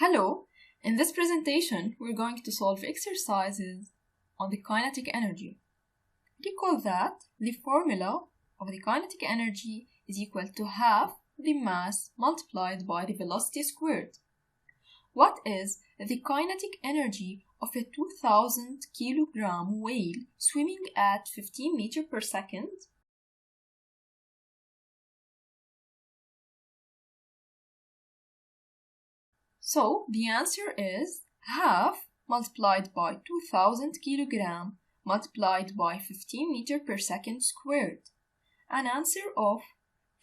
Hello! In this presentation, we're going to solve exercises on the kinetic energy. Recall that the formula of the kinetic energy is equal to half the mass multiplied by the velocity squared. What is the kinetic energy of a 2000 kilogram whale swimming at 15 meters per second? So the answer is half multiplied by 2000 kilogram multiplied by 15 meters per second squared, an answer of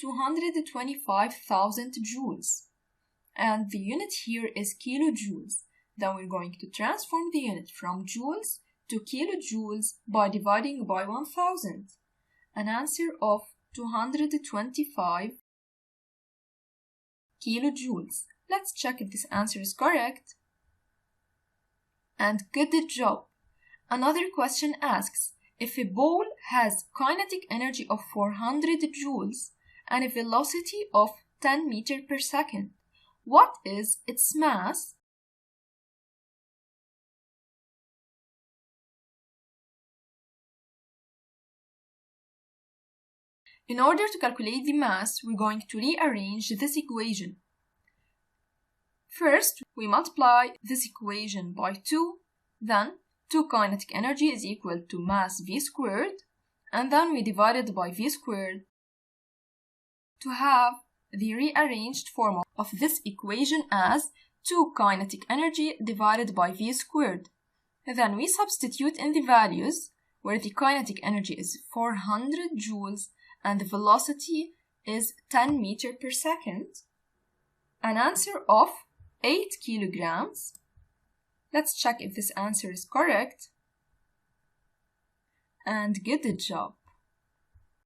225,000 joules. And the unit here is kilojoules. Then we're going to transform the unit from joules to kilojoules by dividing by 1000, an answer of 225 kilojoules. Let's check if this answer is correct. And good job! Another question asks, if a ball has kinetic energy of 400 joules and a velocity of 10 meters per second, what is its mass? In order to calculate the mass, we're going to rearrange this equation. First, we multiply this equation by 2, then 2 kinetic energy is equal to mass v squared, and then we divide it by v squared to have the rearranged form of this equation as 2 kinetic energy divided by v squared. Then we substitute in the values where the kinetic energy is 400 joules and the velocity is 10 meters per second, an answer of 8 kilograms. Let's check if this answer is correct. And good job!